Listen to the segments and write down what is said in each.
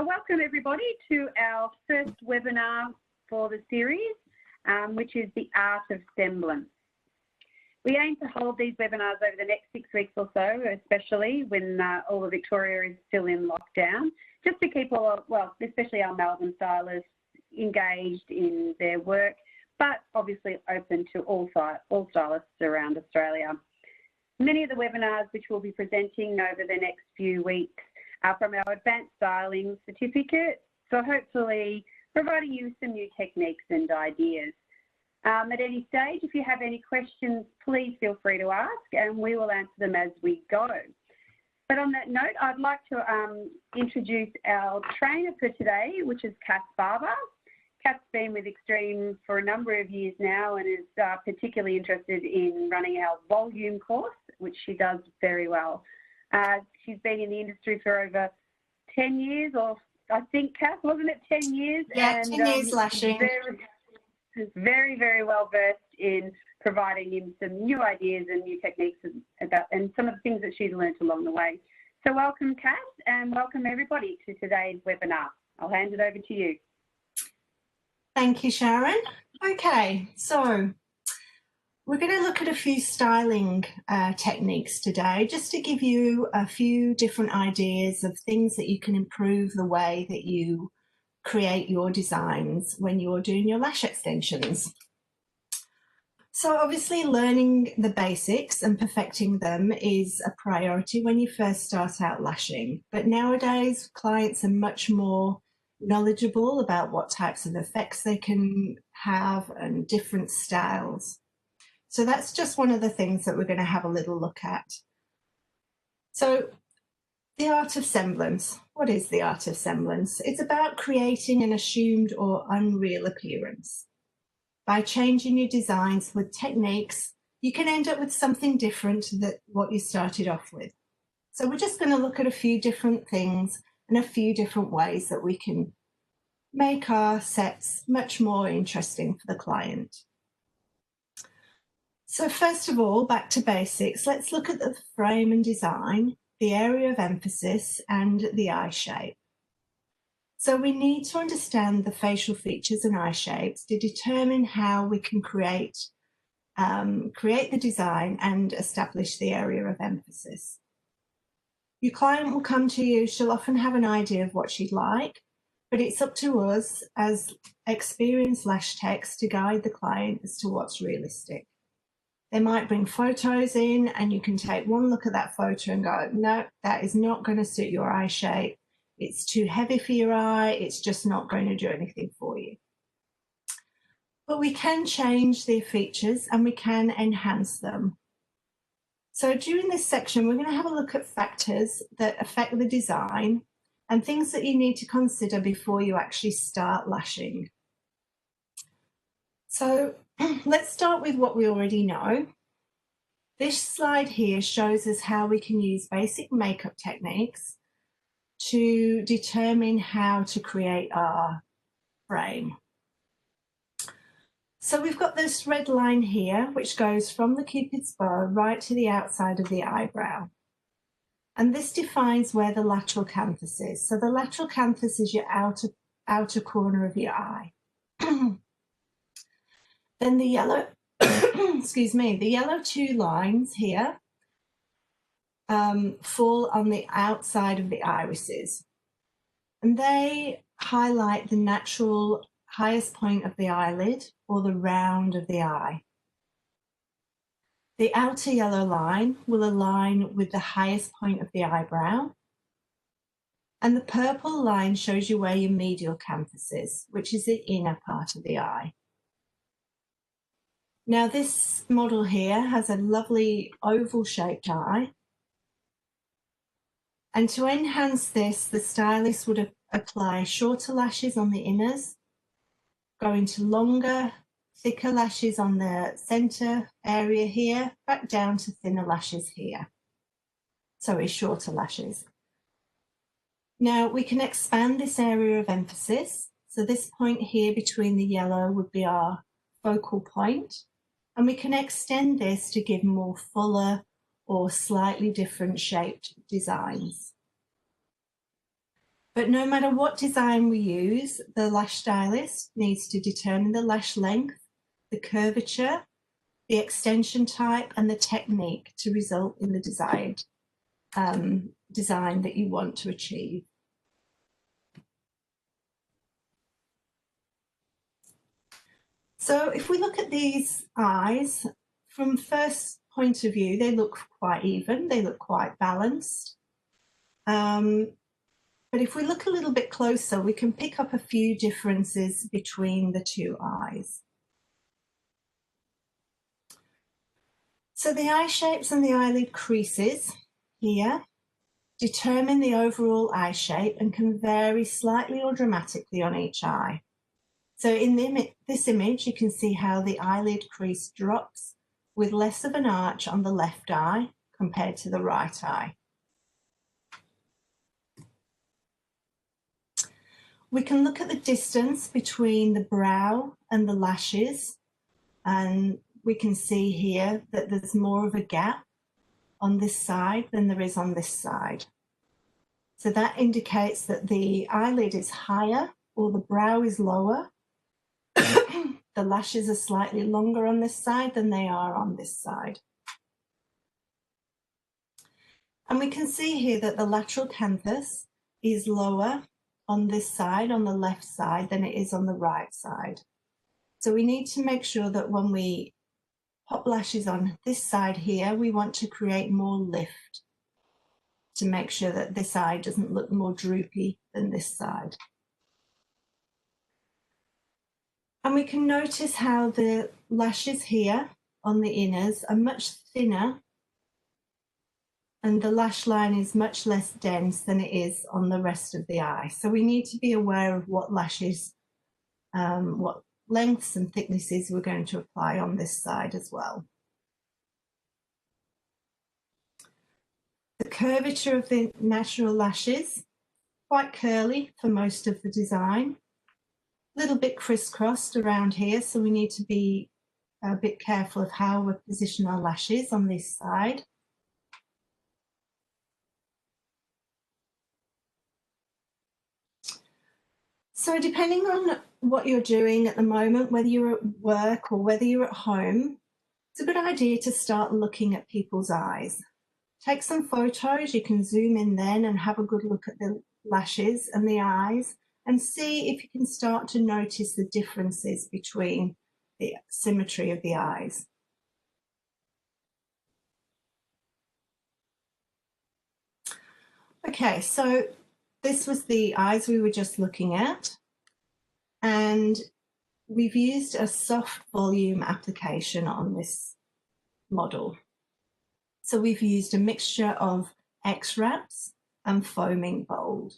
Welcome everybody to our first webinar for the series, which is the Art of Semblance. We aim to hold these webinars over the next 6 weeks or so, especially when all of Victoria is still in lockdown, just to keep especially our Melbourne stylists engaged in their work, but obviously open to all stylists around Australia. Many of the webinars which we'll be presenting over the next few weeks are from our Advanced Styling Certificate, so hopefully providing you some new techniques and ideas. At any stage, if you have any questions, please feel free to ask and we will answer them as we go. But on that note, I'd like to introduce our trainer for today, which is Cass Barber. Cass has been with Extreme for a number of years now and is particularly interested in running our volume course, which she does very well. She's been in the industry for over 10 years, or I think, Cass, wasn't it 10 years? Yeah, and, 10 years lashing. Very, very well versed in providing him some new ideas and new techniques and some of the things that she's learned along the way. So welcome, Cass, and welcome everybody to today's webinar. I'll hand it over to you. Thank you, Sharon. Okay, so we're going to look at a few styling techniques today, just to give you a few different ideas of things that you can improve the way that you create your designs when you're doing your lash extensions. So obviously learning the basics and perfecting them is a priority when you first start out lashing. But nowadays clients are much more knowledgeable about what types of effects they can have and different styles. So that's just one of the things that we're going to have a little look at. So the art of semblance. What is the art of semblance? It's about creating an assumed or unreal appearance. By changing your designs with techniques, you can end up with something different than what you started off with. So we're just going to look at a few different things and a few different ways that we can make our sets much more interesting for the client. So first of all, back to basics, let's look at the frame and design, the area of emphasis and the eye shape. So we need to understand the facial features and eye shapes to determine how we can create the design and establish the area of emphasis. Your client will come to you, she'll often have an idea of what she'd like, but it's up to us as experienced lash techs to guide the client as to what's realistic. They might bring photos in and you can take one look at that photo and go, no, that is not going to suit your eye shape. It's too heavy for your eye. It's just not going to do anything for you. But we can change their features and we can enhance them. So during this section, we're going to have a look at factors that affect the design and things that you need to consider before you actually start lashing. So let's start with what we already know. This slide here shows us how we can use basic makeup techniques to determine how to create our frame. So we've got this red line here, which goes from the Cupid's bow right to the outside of the eyebrow. And this defines where the lateral canthus is. So the lateral canthus is your outer corner of your eye. Then the yellow, excuse me, the yellow two lines here fall on the outside of the irises. And they highlight the natural highest point of the eyelid or the round of the eye. The outer yellow line will align with the highest point of the eyebrow. And the purple line shows you where your medial canthus is, which is the inner part of the eye. Now this model here has a lovely oval shaped eye. And to enhance this, the stylist would apply shorter lashes on the inners, go into longer, thicker lashes on the centre area here, back down to thinner lashes here. Sorry, shorter lashes. Now we can expand this area of emphasis. So this point here between the yellow would be our focal point. And we can extend this to give more fuller or slightly different shaped designs. But no matter what design we use, the lash stylist needs to determine the lash length, the curvature, the extension type, and the technique to result in the desired design that you want to achieve. So if we look at these eyes, from first point of view, they look quite even, they look quite balanced. But if we look a little bit closer, we can pick up a few differences between the two eyes. So the eye shapes and the eyelid creases here determine the overall eye shape and can vary slightly or dramatically on each eye. So in this image, you can see how the eyelid crease drops with less of an arch on the left eye compared to the right eye. We can look at the distance between the brow and the lashes, and we can see here that there's more of a gap on this side than there is on this side. So that indicates that the eyelid is higher or the brow is lower. The lashes are slightly longer on this side than they are on this side. And we can see here that the lateral canthus is lower on this side, on the left side, than it is on the right side. So we need to make sure that when we pop lashes on this side here, we want to create more lift to make sure that this eye doesn't look more droopy than this side. And we can notice how the lashes here on the inners are much thinner and the lash line is much less dense than it is on the rest of the eye. So we need to be aware of what lashes, what lengths and thicknesses we're going to apply on this side as well. The curvature of the natural lashes, quite curly for most of the design, a little bit crisscrossed around here, so we need to be a bit careful of how we position our lashes on this side. So depending on what you're doing at the moment, whether you're at work or whether you're at home, it's a good idea to start looking at people's eyes. Take some photos, you can zoom in then and have a good look at the lashes and the eyes and see if you can start to notice the differences between the symmetry of the eyes. Okay, so this was the eyes we were just looking at, and we've used a soft volume application on this model. So we've used a mixture of X-Wraps and foaming bold.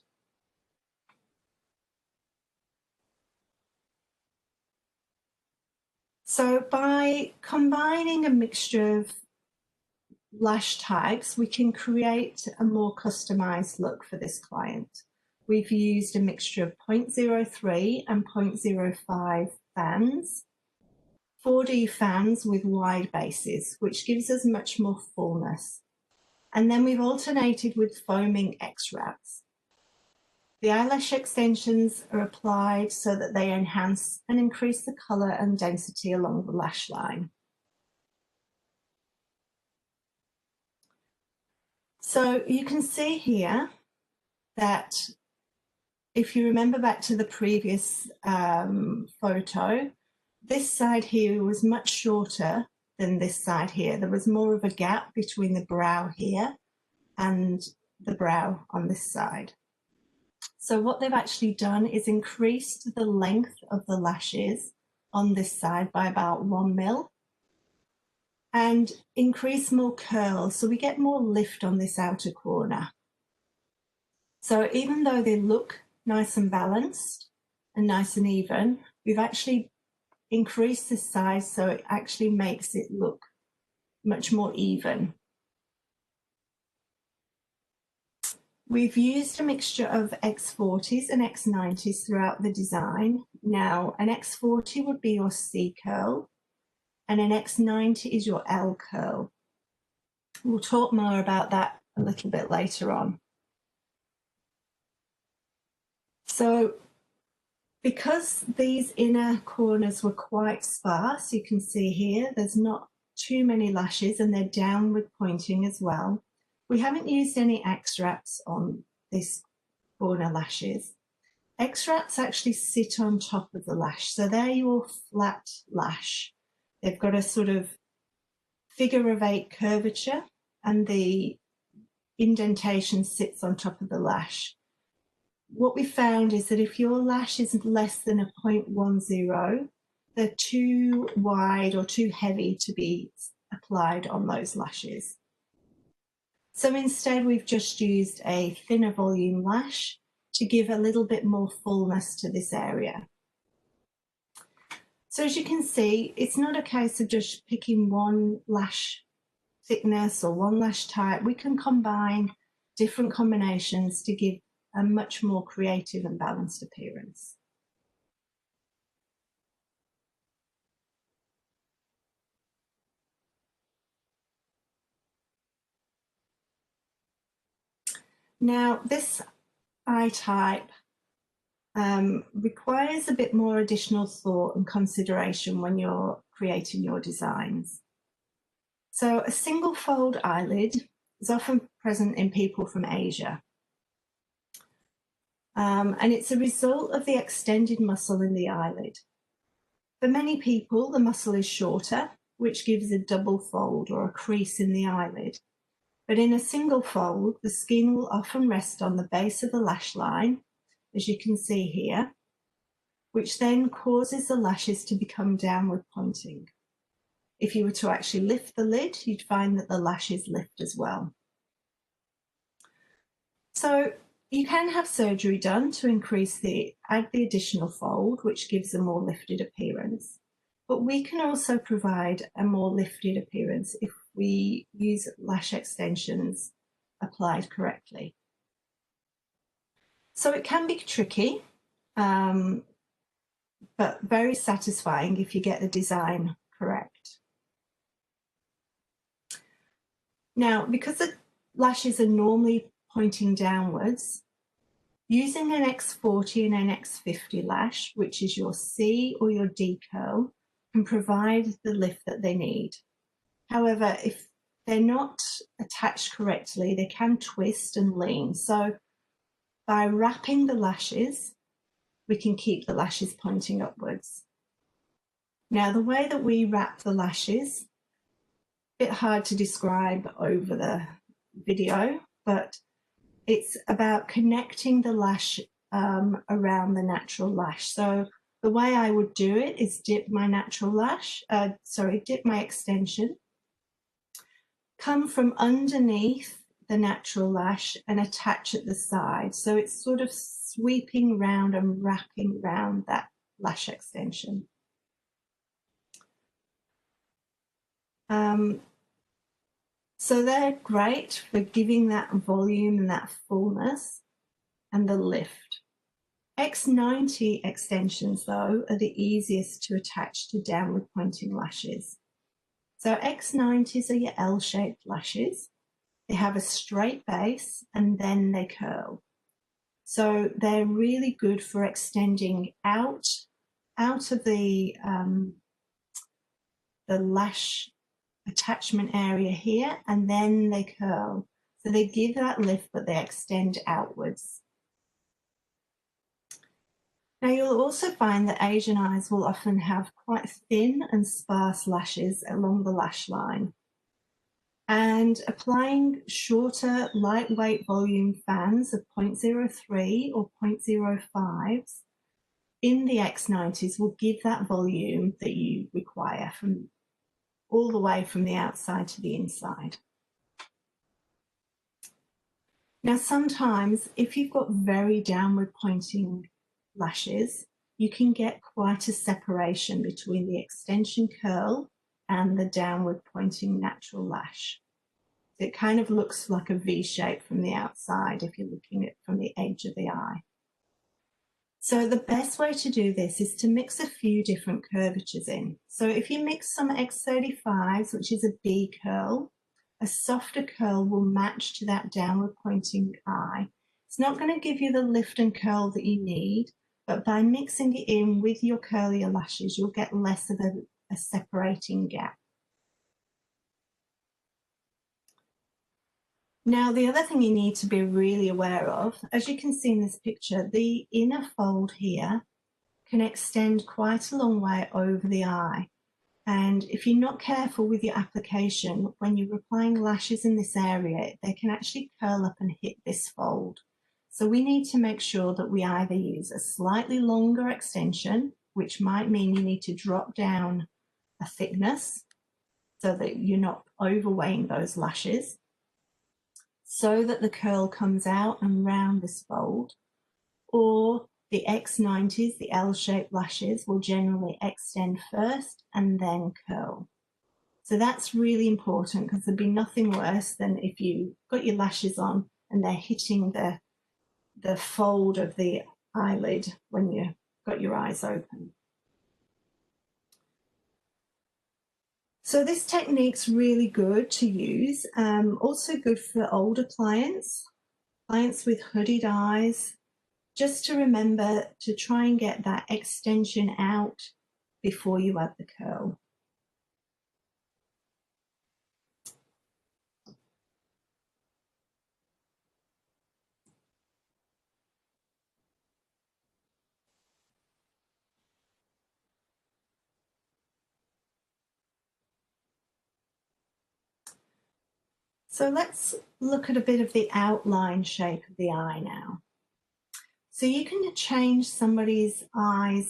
So by combining a mixture of lash types, we can create a more customized look for this client. We've used a mixture of 0.03 and 0.05 fans, 4D fans with wide bases, which gives us much more fullness. And then we've alternated with foaming X-Wraps. The eyelash extensions are applied so that they enhance and increase the colour and density along the lash line. So you can see here that if you remember back to the previous photo, this side here was much shorter than this side here. There was more of a gap between the brow here and the brow on this side. So what they've actually done is increased the length of the lashes on this side by about 1 mil and increase more curl, so we get more lift on this outer corner. So even though they look nice and balanced and nice and even, we've actually increased the size so it actually makes it look much more even. We've used a mixture of X40s and X90s throughout the design. Now, an X40 would be your C curl, and an X90 is your L curl. We'll talk more about that a little bit later on. So because these inner corners were quite sparse, you can see here, there's not too many lashes and they're downward pointing as well. We haven't used any extracts on this corner lashes. Extracts actually sit on top of the lash. So they're your flat lash. They've got a sort of figure of 8 curvature and the indentation sits on top of the lash. What we found is that if your lash is less than a 0.10, they're too wide or too heavy to be applied on those lashes. So instead we've just used a thinner volume lash to give a little bit more fullness to this area. So as you can see, it's not a case of just picking one lash thickness or one lash type. We can combine different combinations to give a much more creative and balanced appearance. Now this eye type requires a bit more additional thought and consideration when you're creating your designs. So a single fold eyelid is often present in people from Asia. And it's a result of the extended muscle in the eyelid. For many people, the muscle is shorter, which gives a double fold or a crease in the eyelid. But in a single fold, the skin will often rest on the base of the lash line, as you can see here, which then causes the lashes to become downward pointing. If you were to actually lift the lid, you'd find that the lashes lift as well. So you can have surgery done to add the additional fold, which gives a more lifted appearance. But we can also provide a more lifted appearance if we use lash extensions applied correctly. So it can be tricky, but very satisfying if you get the design correct. Now, because the lashes are normally pointing downwards, using an X40 and an X50 lash, which is your C or your D curl, can provide the lift that they need. However, if they're not attached correctly, they can twist and lean. So by wrapping the lashes, we can keep the lashes pointing upwards. Now, the way that we wrap the lashes, a bit hard to describe over the video, but it's about connecting the lash around the natural lash. So the way I would do it is dip my extension, come from underneath the natural lash and attach at the side. So it's sort of sweeping round and wrapping round that lash extension. So they're great for giving that volume and that fullness and the lift. X90 extensions, though, are the easiest to attach to downward pointing lashes. So X90s are your L-shaped lashes. They have a straight base and then they curl. So they're really good for extending out of the lash attachment area here, and then they curl. So they give that lift, but they extend outwards. Now you'll also find that Asian eyes will often have quite thin and sparse lashes along the lash line. And applying shorter, lightweight volume fans of 0.03 or 0.05s in the X90s will give that volume that you require from all the way from the outside to the inside. Now, sometimes if you've got very downward pointing lashes, you can get quite a separation between the extension curl and the downward pointing natural lash. It kind of looks like a V shape from the outside if you're looking at it from the edge of the eye. So the best way to do this is to mix a few different curvatures in. So if you mix some X35s, which is a B curl, a softer curl will match to that downward pointing eye. It's not going to give you the lift and curl that you need, but by mixing it in with your curlier lashes, you'll get less of a separating gap. Now, the other thing you need to be really aware of, as you can see in this picture, the inner fold here can extend quite a long way over the eye. And if you're not careful with your application, when you're applying lashes in this area, they can actually curl up and hit this fold. So we need to make sure that we either use a slightly longer extension, which might mean you need to drop down a thickness so that you're not overweighing those lashes, so that the curl comes out and round this fold, or the X90s, the L-shaped lashes, will generally extend first and then curl. So that's really important, because there'd be nothing worse than if you got your lashes on and they're hitting the fold of the eyelid when you've got your eyes open. So this technique's really good to use, also good for older clients with hooded eyes, just to remember to try and get that extension out before you add the curl. So let's look at a bit of the outline shape of the eye now. So you can change somebody's eye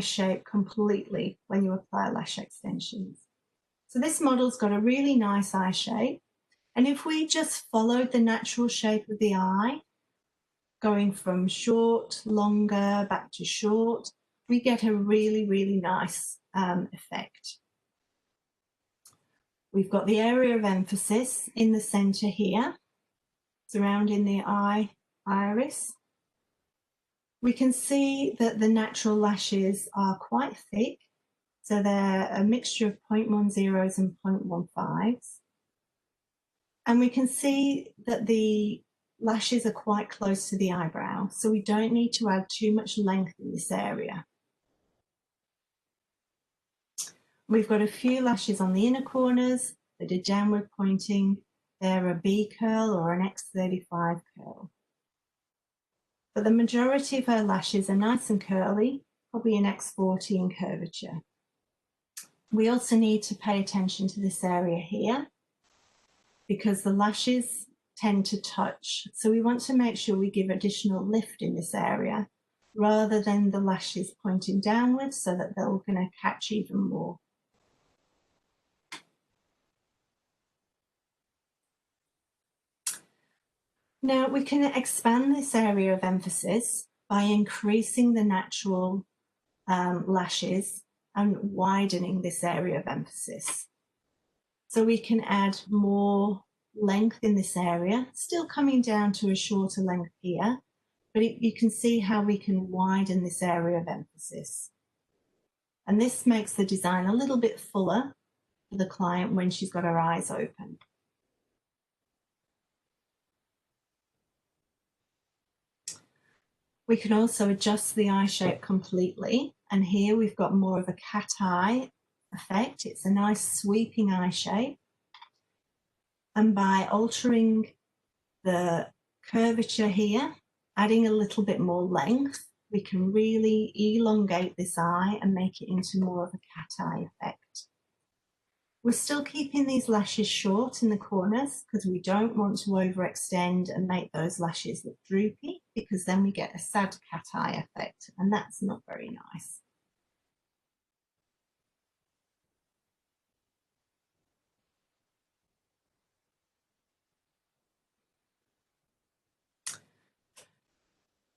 shape completely when you apply lash extensions. So this model's got a really nice eye shape. And if we just followed the natural shape of the eye, going from short, longer, back to short, we get a really, really nice effect. We've got the area of emphasis in the center here, surrounding the iris. We can see that the natural lashes are quite thick, so they're a mixture of 0.10s and 0.15s. And we can see that the lashes are quite close to the eyebrow, so we don't need to add too much length in this area. We've got a few lashes on the inner corners that are downward pointing. They're a B curl or an X35 curl. But the majority of her lashes are nice and curly, probably an X40 in curvature. We also need to pay attention to this area here, because the lashes tend to touch. So we want to make sure we give additional lift in this area, rather than the lashes pointing downwards, so that they're going to catch even more. Now we can expand this area of emphasis by increasing the natural lashes and widening this area of emphasis. So we can add more length in this area, still coming down to a shorter length here, but you can see how we can widen this area of emphasis. And this makes the design a little bit fuller for the client when she's got her eyes open. We can also adjust the eye shape completely, and here we've got more of a cat eye effect. It's a nice sweeping eye shape, and by altering the curvature here, adding a little bit more length, we can really elongate this eye and make it into more of a cat eye effect. We're still keeping these lashes short in the corners, because we don't want to overextend and make those lashes look droopy, because then we get a sad cat eye effect, and that's not very nice.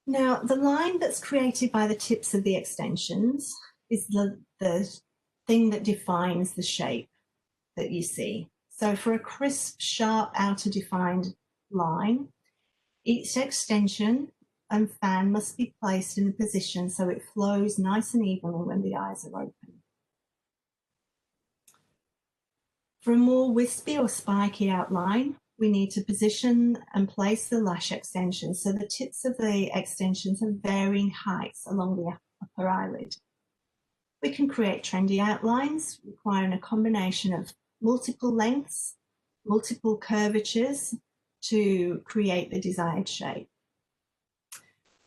Now, the line that's created by the tips of the extensions is the thing that defines the shape that you see. So for a crisp, sharp, outer defined line, each extension and fan must be placed in a position so it flows nice and evenly when the eyes are open. For a more wispy or spiky outline, we need to position and place the lash extensions so the tips of the extensions have varying heights along the upper eyelid. We can create trendy outlines requiring a combination of multiple lengths, multiple curvatures to create the desired shape.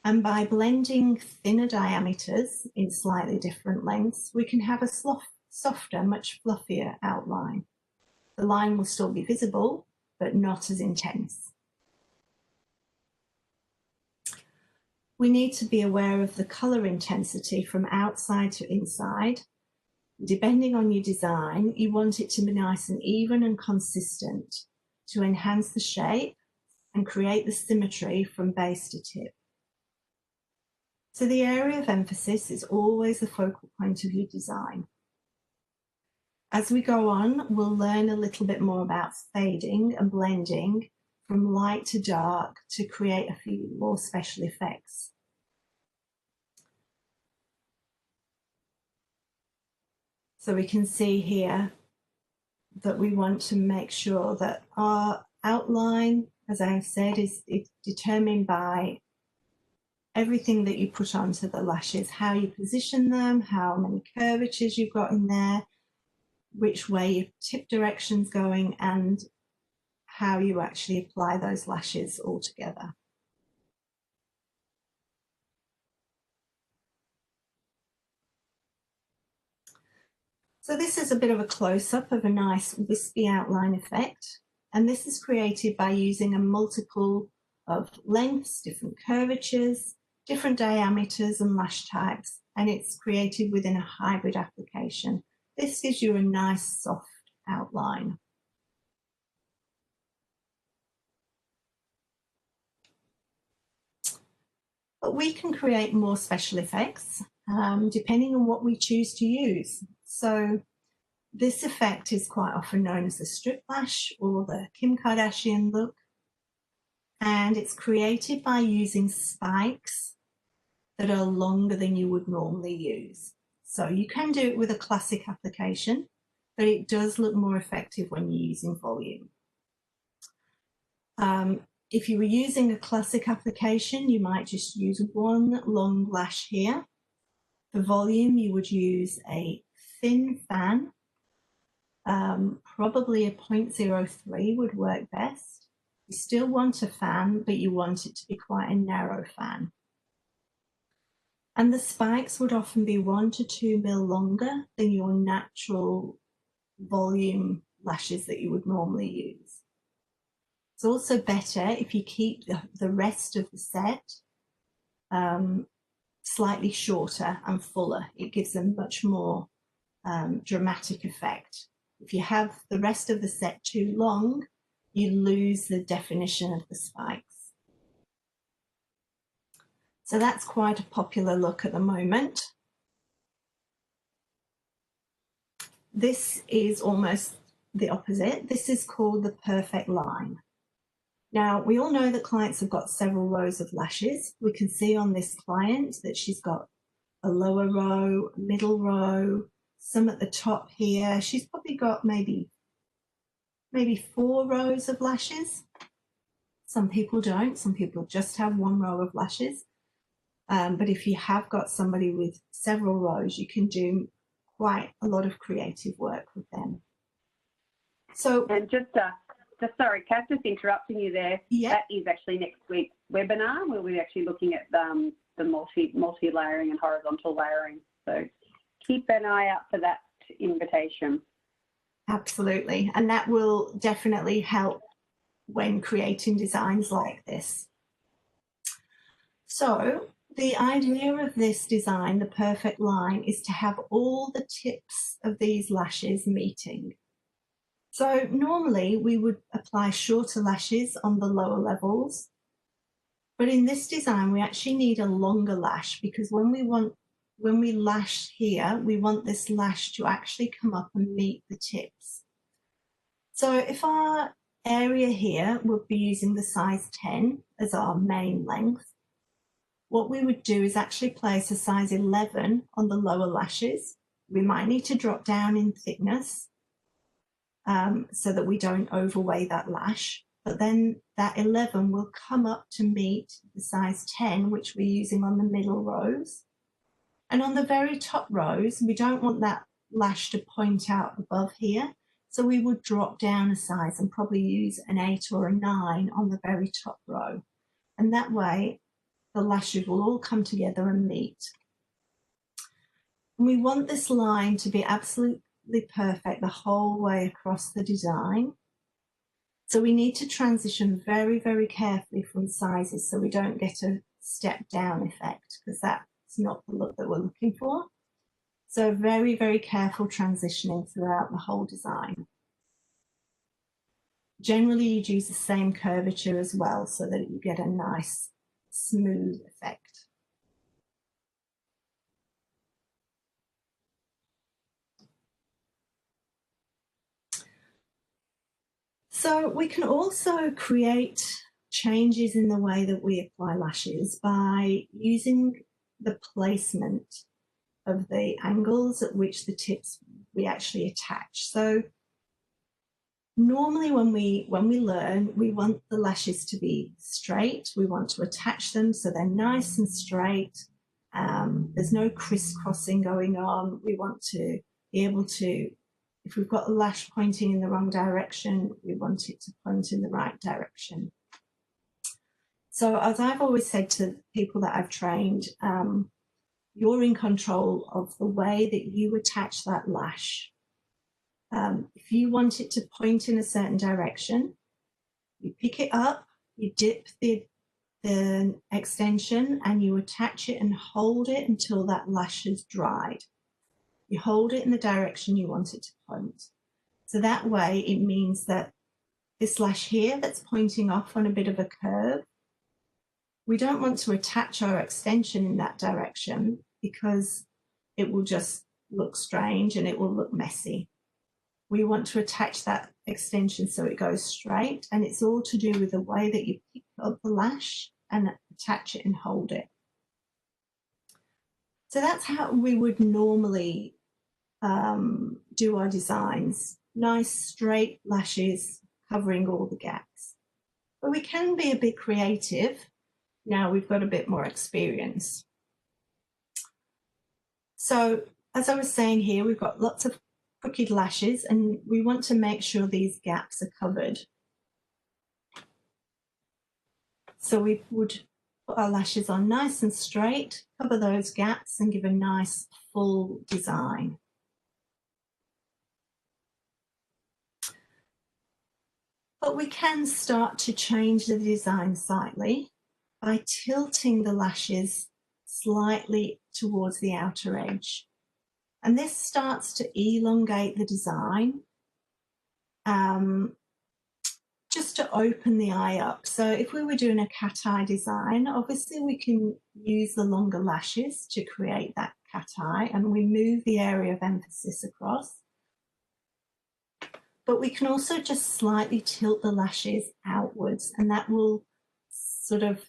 And by blending thinner diameters in slightly different lengths, we can have a softer, much fluffier outline. The line will still be visible, but not as intense. We need to be aware of the colour intensity from outside to inside. Depending on your design, you want it to be nice and even and consistent to enhance the shape and create the symmetry from base to tip. So the area of emphasis is always the focal point of your design. As we go on, we'll learn a little bit more about fading and blending from light to dark to create a few more special effects. So we can see here that we want to make sure that our outline, as I've said, is determined by everything that you put onto the lashes, how you position them, how many curvatures you've got in there, which way your tip direction's going, and how you actually apply those lashes all together. So this is a bit of a close-up of a nice wispy outline effect, and this is created by using a multiple of lengths, different curvatures, different diameters and lash types, and it's created within a hybrid application. This gives you a nice soft outline. But we can create more special effects depending on what we choose to use. So this effect is quite often known as the strip lash or the Kim Kardashian look, and it's created by using spikes that are longer than you would normally use. So you can do it with a classic application, but it does look more effective when you're using volume. If you were using a classic application, you might just use one long lash here. For volume, you would use a thin fan, probably a 0.03 would work best. You still want a fan, but you want it to be quite a narrow fan. And the spikes would often be 1 to 2 mil longer than your natural volume lashes that you would normally use. It's also better if you keep the rest of the set slightly shorter and fuller. It gives a much more dramatic effect. If you have the rest of the set too long, you lose the definition of the spikes. So that's quite a popular look at the moment. This is almost the opposite. This is called the perfect line. Now, we all know that clients have got several rows of lashes. We can see on this client that she's got a lower row, a middle row, some at the top here. She's probably got maybe 4 rows of lashes. Some people don't. Some people just have 1 row of lashes. But if you have got somebody with several rows, you can do quite a lot of creative work with them. So, and just sorry, Kath, just interrupting you there. Yeah. That is actually next week's webinar where we're actually looking at the multi-layering and horizontal layering. So keep an eye out for that invitation. Absolutely, and that will definitely help when creating designs like this. So the idea of this design, the perfect line, is to have all the tips of these lashes meeting. So normally we would apply shorter lashes on the lower levels, but in this design we actually need a longer lash because when we lash here, we want this lash to actually come up and meet the tips. So if our area here would be using the size 10 as our main length, what we would do is actually place a size 11 on the lower lashes. We might need to drop down in thickness so that we don't overweigh that lash. but then that 11 will come up to meet the size 10, which we're using on the middle rows. And on the very top rows, we don't want that lash to point out above here. So we would drop down a size and probably use an 8 or a 9 on the very top row. And that way, the lashes will all come together and meet. And we want this line to be absolutely perfect the whole way across the design. So we need to transition very, very carefully from sizes so we don't get a step down effect, because that's not the look that we're looking for. So very, very careful transitioning throughout the whole design. Generally, you'd use the same curvature as well so that you get a nice smooth effect. So we can also create changes in the way that we apply lashes by using the placement of the angles at which the tips we actually attach. So normally when we learn, we want the lashes to be straight. We want to attach them so they're nice and straight. There's no crisscrossing going on. We want to be able to, if we've got the lash pointing in the wrong direction, we want it to point in the right direction. So as I've always said to people that I've trained, you're in control of the way that you attach that lash. If you want it to point in a certain direction, you pick it up, you dip the extension and you attach it and hold it until that lash has dried. You hold it in the direction you want it to point. So that way it means that this lash here that's pointing off on a bit of a curve, we don't want to attach our extension in that direction because it will just look strange and it will look messy. We want to attach that extension so it goes straight, and it's all to do with the way that you pick up the lash and attach it and hold it. So that's how we would normally do our designs. Nice straight lashes covering all the gaps. But we can be a bit creative now we've got a bit more experience. So as I was saying here, we've got lots of crooked lashes and we want to make sure these gaps are covered. So we would put our lashes on nice and straight, cover those gaps and give a nice full design. But we can start to change the design slightly by tilting the lashes slightly towards the outer edge. And this starts to elongate the design just to open the eye up. So if we were doing a cat eye design, obviously we can use the longer lashes to create that cat eye and we move the area of emphasis across. But we can also just slightly tilt the lashes outwards and that will sort of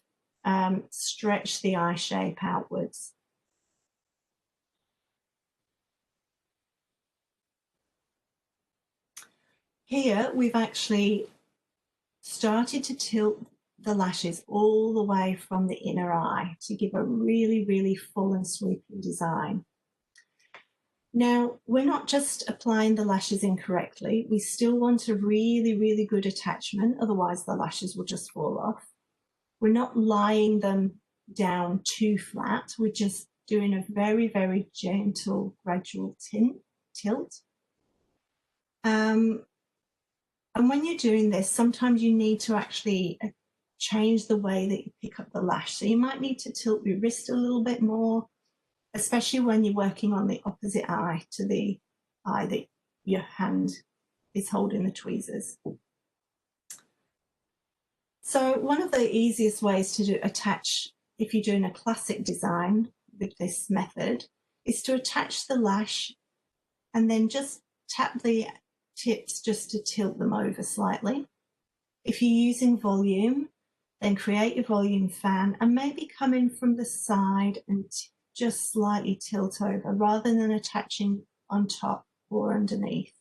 stretch the eye shape outwards. Here we've actually started to tilt the lashes all the way from the inner eye to give a really, really full and sweeping design. Now, we're not just applying the lashes incorrectly, we still want a really, really good attachment, otherwise the lashes will just fall off. We're not lying them down too flat, we're just doing a very, very gentle, gradual tilt. And when you're doing this, sometimes you need to actually change the way that you pick up the lash. So you might need to tilt your wrist a little bit more, especially when you're working on the opposite eye to the eye that your hand is holding the tweezers. So one of the easiest ways to attach, if you're doing a classic design with this method, is to attach the lash and then just tap the tips just to tilt them over slightly. If you're using volume, then create your volume fan and maybe come in from the side and just slightly tilt over rather than attaching on top or underneath.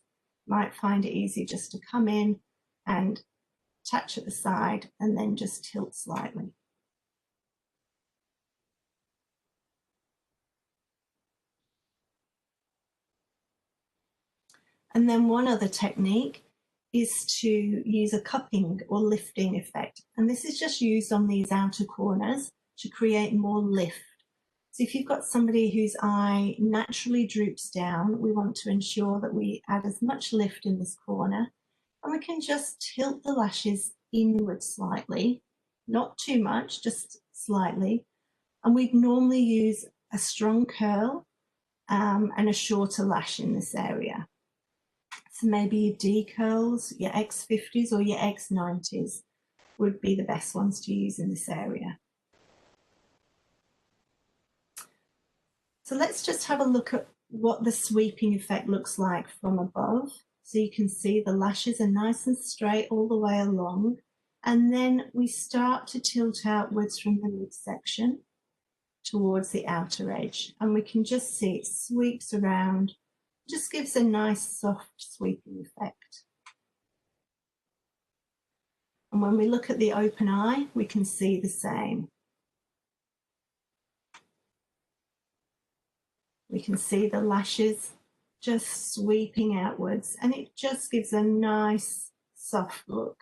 You might find it easy just to come in and attach at the side and then just tilt slightly. And then one other technique is to use a cupping or lifting effect. And this is just used on these outer corners to create more lift. So if you've got somebody whose eye naturally droops down, we want to ensure that we add as much lift in this corner. And we can just tilt the lashes inward slightly, not too much, just slightly. And we'd normally use a strong curl and a shorter lash in this area. So maybe your D curls, your X50s or your X90s would be the best ones to use in this area. So let's just have a look at what the sweeping effect looks like from above. So you can see the lashes are nice and straight all the way along. And then we start to tilt outwards from the midsection towards the outer edge. And we can just see it sweeps around, just gives a nice soft sweeping effect. And when we look at the open eye, we can see the same. We can see the lashes just sweeping outwards, and it just gives a nice soft look.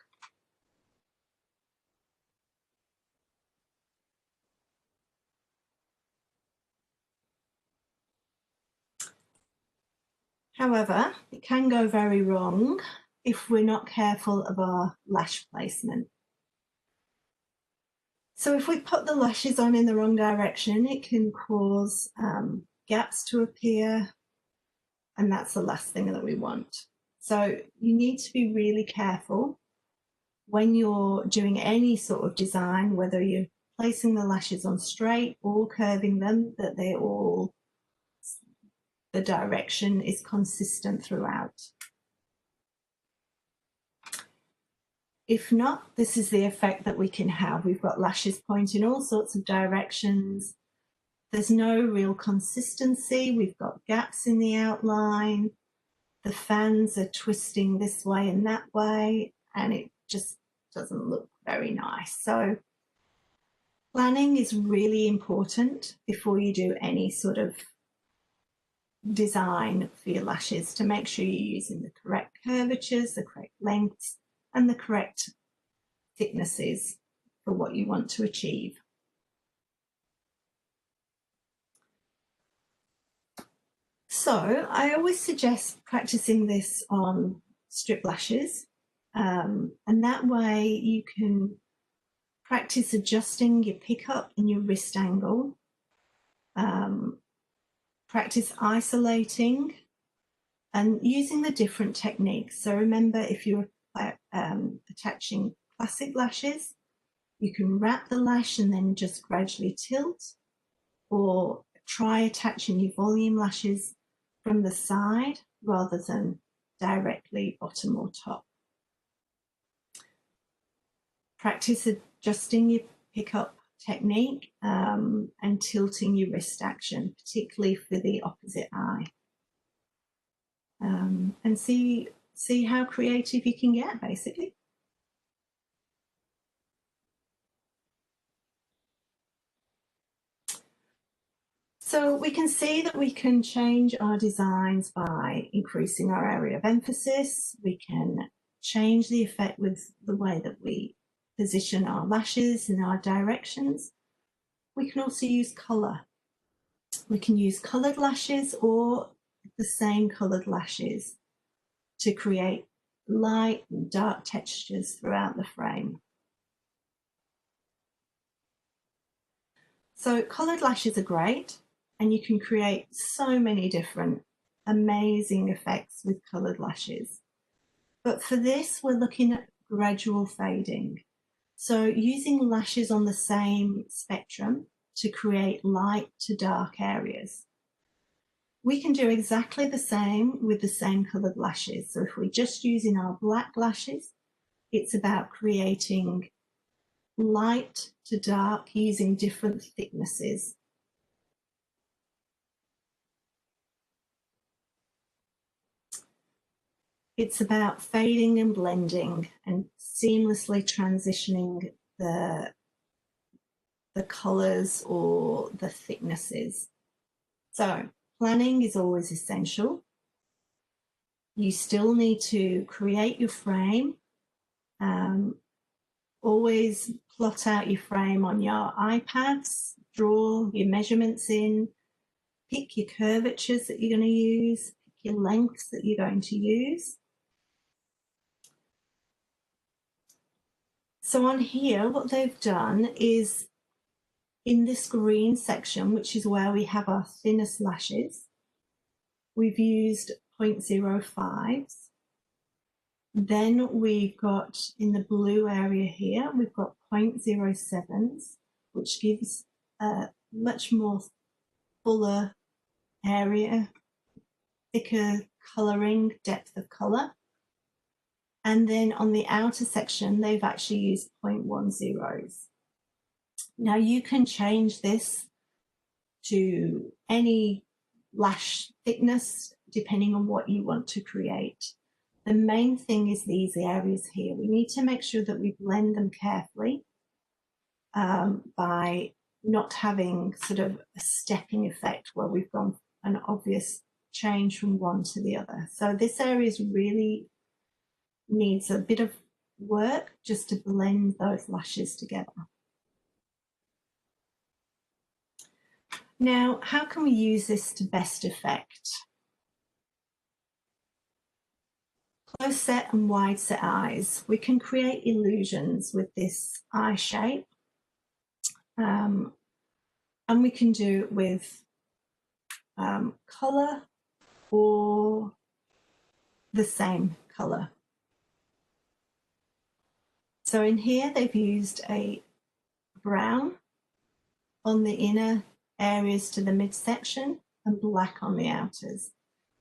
However, it can go very wrong if we're not careful of our lash placement. So if we put the lashes on in the wrong direction, it can cause gaps to appear, and that's the last thing that we want. So you need to be really careful when you're doing any sort of design, whether you're placing the lashes on straight or curving them, that they're all, the direction is consistent throughout. If not, this is the effect that we can have. We've got lashes pointing all sorts of directions. There's no real consistency. We've got gaps in the outline. The fans are twisting this way and that way, and it just doesn't look very nice. So planning is really important before you do any sort of design for your lashes, to make sure you're using the correct curvatures, the correct lengths, and the correct thicknesses for what you want to achieve. So I always suggest practicing this on strip lashes, and that way you can practice adjusting your pickup and your wrist angle, practice isolating and using the different techniques. So remember, if you're attaching classic lashes, you can wrap the lash and then just gradually tilt, or try attaching your volume lashes from the side rather than directly bottom or top. Practice adjusting your pickup technique and tilting your wrist action, particularly for the opposite eye. And see how creative you can get, basically. So we can see that we can change our designs by increasing our area of emphasis. We can change the effect with the way that we position our lashes in our directions. We can also use colour. We can use coloured lashes or the same coloured lashes to create light and dark textures throughout the frame. So coloured lashes are great, and you can create so many different amazing effects with coloured lashes. But for this, we're looking at gradual fading. So using lashes on the same spectrum to create light to dark areas. We can do exactly the same with the same coloured lashes. So if we're just using our black lashes, it's about creating light to dark using different thicknesses. It's about fading and blending and seamlessly transitioning the colours or the thicknesses. So planning is always essential. You still need to create your frame. Always plot out your frame on your iPads, draw your measurements in, pick your curvatures that you're going to use, pick your lengths that you're going to use. So on here, what they've done is in this green section, which is where we have our thinnest lashes, we've used 0.05s. Then we've got in the blue area here, we've got 0.07s, which gives a much more fuller area, thicker colouring, depth of colour. And then on the outer section, they've actually used 0.10s. Now you can change this to any lash thickness depending on what you want to create. The main thing is these areas here. We need to make sure that we blend them carefully by not having sort of a stepping effect where we've gone an obvious change from one to the other. So this area really needs a bit of work just to blend those lashes together. Now, how can we use this to best effect? Close set and wide set eyes. We can create illusions with this eye shape. And we can do it with colour or the same colour. So in here they've used a brown on the inner areas to the midsection and black on the outers.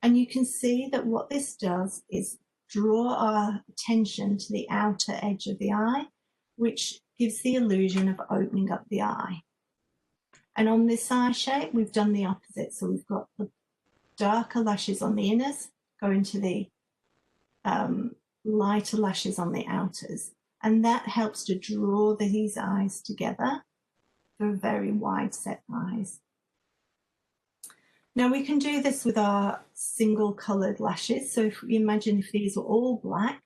And you can see that what this does is draw our attention to the outer edge of the eye, which gives the illusion of opening up the eye. And on this eye shape, we've done the opposite. So we've got the darker lashes on the inners going to the lighter lashes on the outers. And that helps to draw these eyes together for very wide set eyes. Now we can do this with our single coloured lashes. So if you imagine if these are all black,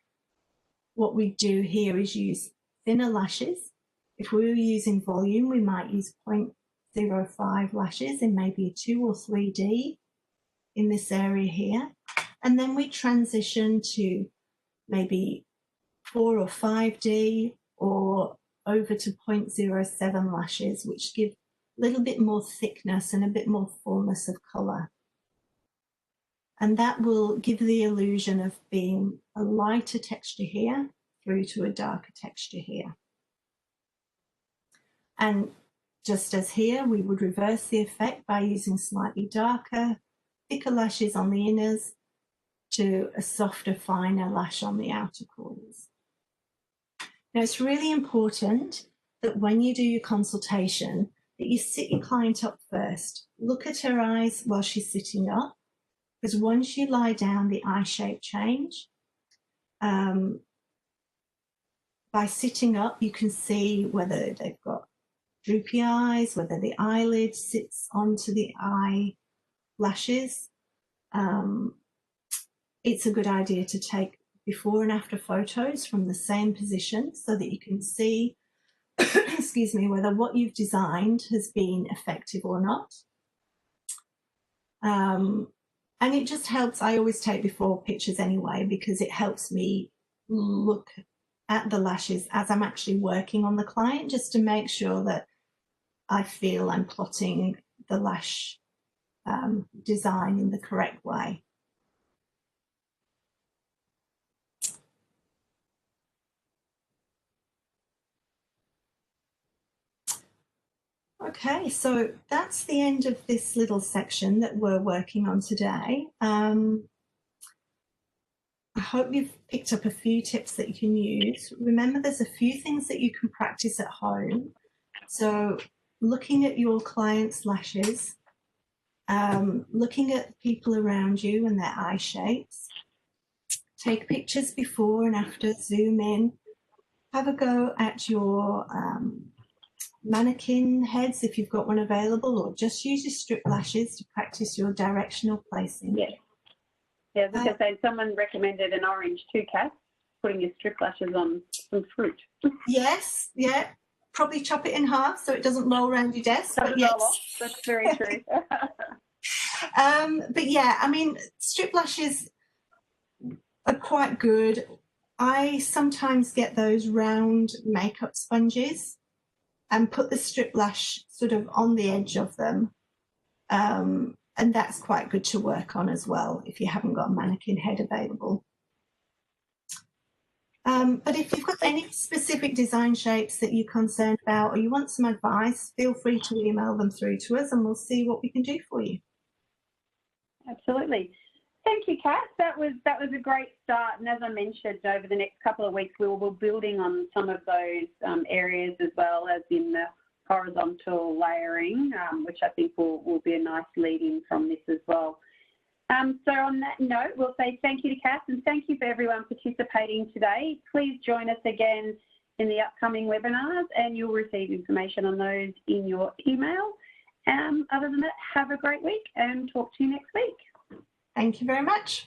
what we do here is use thinner lashes. If we were using volume, we might use 0.05 lashes in maybe a 2 or 3D in this area here. And then we transition to maybe 4 or 5D or over to 0.07 lashes, which give a little bit more thickness and a bit more fullness of colour. And that will give the illusion of being a lighter texture here through to a darker texture here. And just as here, we would reverse the effect by using slightly darker, thicker lashes on the inners to a softer, finer lash on the outer corners. Now, it's really important that when you do your consultation, that you sit your client up first. Look at her eyes while she's sitting up, because once you lie down, the eye shape change. By sitting up, you can see whether they've got droopy eyes, whether the eyelid sits onto the eye lashes. It's a good idea to take before and after photos from the same position so that you can see excuse me, whether what you've designed has been effective or not. And it just helps. I always take before pictures anyway, because it helps me look at the lashes as I'm actually working on the client, just to make sure that I feel I'm plotting the lash design in the correct way. Okay, so that's the end of this little section that we're working on today. I hope you've picked up a few tips that you can use. Remember, there's a few things that you can practice at home. So looking at your clients' lashes, looking at people around you and their eye shapes, take pictures before and after, zoom in, have a go at your mannequin heads if you've got one available, or just use your strip lashes to practice your directional placing. Yeah. Yeah, I was going to say, someone recommended an orange too, Kath, putting your strip lashes on some fruit. Yes, yeah. Probably chop it in half so it doesn't roll around your desk. Doesn't but yes. roll off. That's very true. But yeah, I mean, strip lashes are quite good. I sometimes get those round makeup sponges and put the strip lash sort of on the edge of them. And that's quite good to work on as well if you haven't got a mannequin head available. But if you've got any specific design shapes that you're concerned about or you want some advice, feel free to email them through to us and we'll see what we can do for you. Absolutely. Thank you, Kath. That was a great start. And as I mentioned, over the next couple of weeks, we will be building on some of those areas as well as in the horizontal layering, which I think will be a nice lead-in from this as well. So on that note, we'll say thank you to Kath and thank you for everyone participating today. Please join us again in the upcoming webinars and you'll receive information on those in your email. Other than that, have a great week and talk to you next week. Thank you very much.